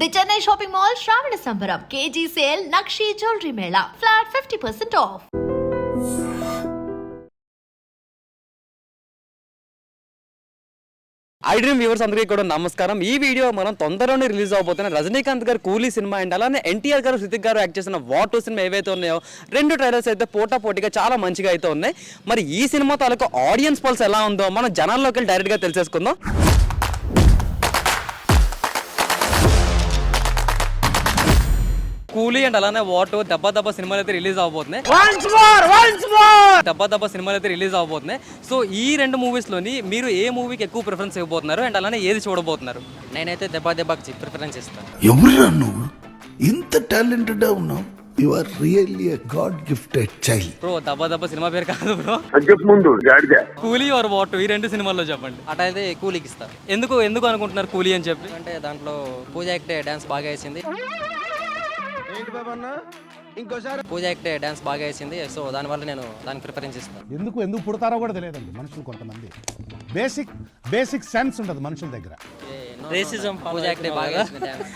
The Chennai shopping mall శ్రావణ సంబరం KG sale nakshi jewellery Mela flat 50% of. I dream viewers అందరికీ కూడా నమస్కారం. ఈ వీడియో మనం తొందరలోనే రిలీజ్ అవబోతున్న రజనీకాంత్ గారు కూలీ సినిమా అండ్ అలానే ఎన్టీఆర్ గారు హృతిక్ గారు యాక్ట్ చేసిన వార్ 2 సినిమా ఏవైతే ఉన్నాయో రెండు ట్రైలర్స్ అయితే పోటాపోటీగా చాలా మంచిగా అయితే ఉన్నాయి. మరి ఈ సినిమా తాలూకు ఆడియన్స్ పల్స్ ఎలా ఉందో మనం జనాల్లోకి వెళ్ళి డైరెక్ట్గా తెలిసేసుకుందాం. కూలీ అండ్ అలానే వార్ 2 దెబ్బ సినిమాలు అయితే రిలీజ్ అవబోతున్నాయి. దెబ్బ సినిమాలు అయితే రిలీజ్ అవబోతున్నాయి. సో ఈ రెండు మూవీస్లోని మీరు ఏ మూవీకి ఎక్కువ ప్రిఫరెన్స్ ఇవ్వబోతున్నారు అండ్ అలానే ఏది చూడబోతున్నారు? నేనైతే దెబ్బకి ప్రిఫరెన్స్ ఇస్తాను. ఎవరురా నువ్వు ఇంత టాలెంటెడ్ ఉన్నావు? You are really a god gifted child. Bro దెబ్బ సినిమా పేరు కాదు బ్రో, కూలీ ఆర్ వార్ 2 ఈ రెండు సినిమాల్లో చెప్పండి. అటైతే కూలీకి ఇస్తాను. ఎందుకు అనుకుంటున్నారు కూలీ అని చెప్పి? అంటే దాంట్లో పూజ యాక్టే డాన్స్ బాగా వేసింది. పూజ యాక్టే డాన్స్ బాగా వేసింది. సో దానివల్ల నేను దానికి ప్రిఫరెన్స్ ఇస్తాను. ఎందుకు పుడతారో కూడా తెలియదండి మనుషులు. కొంతమంది బేసిక్ సెన్స్ ఉండదు మనుషుల దగ్గర. రేసిజం పూజ యాక్టే బాగా వేసింది డాన్స్.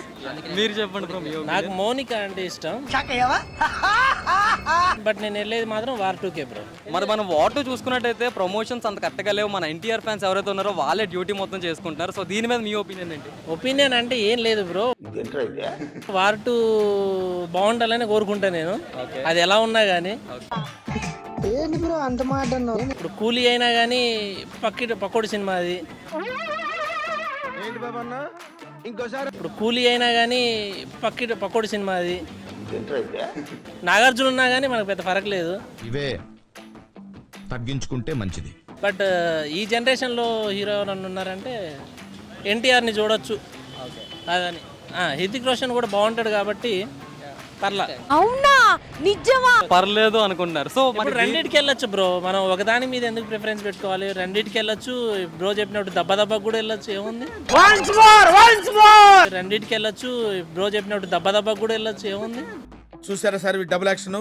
మీరు చెప్పండి బ్రో. నాకు మౌనిక అంటే ఇష్టం, బట్ నేను వెళ్ళేది మాత్రం వార్ 2కే బ్రో. మరి మనం వార్ 2 చూసుకున్నట్టయితే ప్రమోషన్స్ అంత కరెక్ట్గా లేవు. మన ఎన్టీఆర్ ఫ్యాన్స్ ఎవరైతే ఉన్నారో వాళ్ళే డ్యూటీ మొత్తం చేసుకుంటున్నారు. సో దీని మీద మీ ఒపీనియన్ ఏంటి? ఒపీనియన్ అంటే ఏం లేదు బ్రో, వార్ 2 బాగుండాలని కోరుకుంటా నేను. అది ఎలా ఉన్నా కానీ ఇప్పుడు కూలీ అయినా కానీ పక్కోడి సినిమా అది. ఇప్పుడు కూలీ అయినా కానీ పక్కోడి సినిమా అది. నాగార్జున ఉన్నా కానీ మనకు పెద్ద ఫరక్ లేదు. ఇవే తగ్గించుకుంటే మంచిది. బట్ ఈ జనరేషన్లో హీరో ఎవరన్నా ఉన్నారంటే ఎన్టీఆర్ని చూడొచ్చు. అదని హృతిక్ రోషన్ కూడా బాగుంటాడు కాబట్టి పర్లా. అవునా నిజమా? పర్లేదు అనుకుంటున్నారు. సో మరి రెండింటికి వెళ్ళొచ్చు బ్రో. మనం ఒకదాని మీద ఎందుకు ప్రిఫరెన్స్ పెట్టుకోవాలి? రెండింటికి వెళ్ళొచ్చు. బ్రో చెప్పినట్టు దెబ్బ కూడా వెళ్ళొచ్చు. ఏముంది? రెండింటికి వెళ్ళొచ్చు. బ్రో చెప్పినట్టు దెబ్బ కూడా వెళ్ళొచ్చు. ఏముంది? చూసారా sir double action?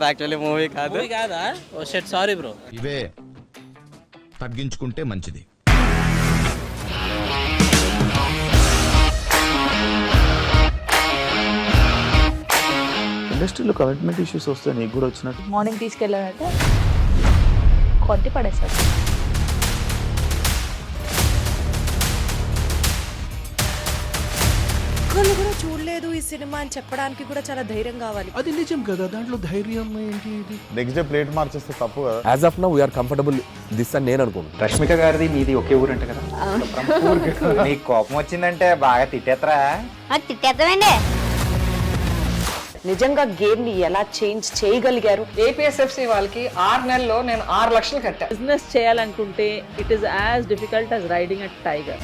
Actually movie కాదు. కాదా? ఓ షెట్, సారీ బ్రో. ఇవే తగ్గించుకుంటే మంచిది. ఇండస్ట్రీలో కమిట్మెంట్ ఇష్యూస్ వస్తే నీకు కూడా వచ్చినట్టు? మార్నింగ్ తీసుకెళ్ళాలంటే కొట్టి పడేస్తారు. ఒక్కళ్ళు కూడా చూడలేదు ఈ సినిమా అని చెప్పడానికి కూడా చాలా ధైర్యం కావాలి. అది నిజం కదా, దాంట్లో ధైర్యం ఏంటి? నెక్స్ట్ డే ప్లేట్ మార్చేస్తే తప్పు కదా. As of now we are comfortable this అని నేను అనుకుంటున్నాను. రష్మిక గారిది మీది ఒకే ఊరు అంట కదా? నీకు కోపం వచ్చిందంటే బాగా తిట్టేత్తరా? తిట్టేద్దామండి. నిజంగా గేమ్ ని ఎలా చేంజ్ చేయగలిగారు? ఏపీఎస్ఎఫ్సి వాళ్ళకి 6 నెలల్లో నేను 6 లక్షలు కట్టా. బిజినెస్ చేయాలనుకుంటే it is as difficult as riding a tiger.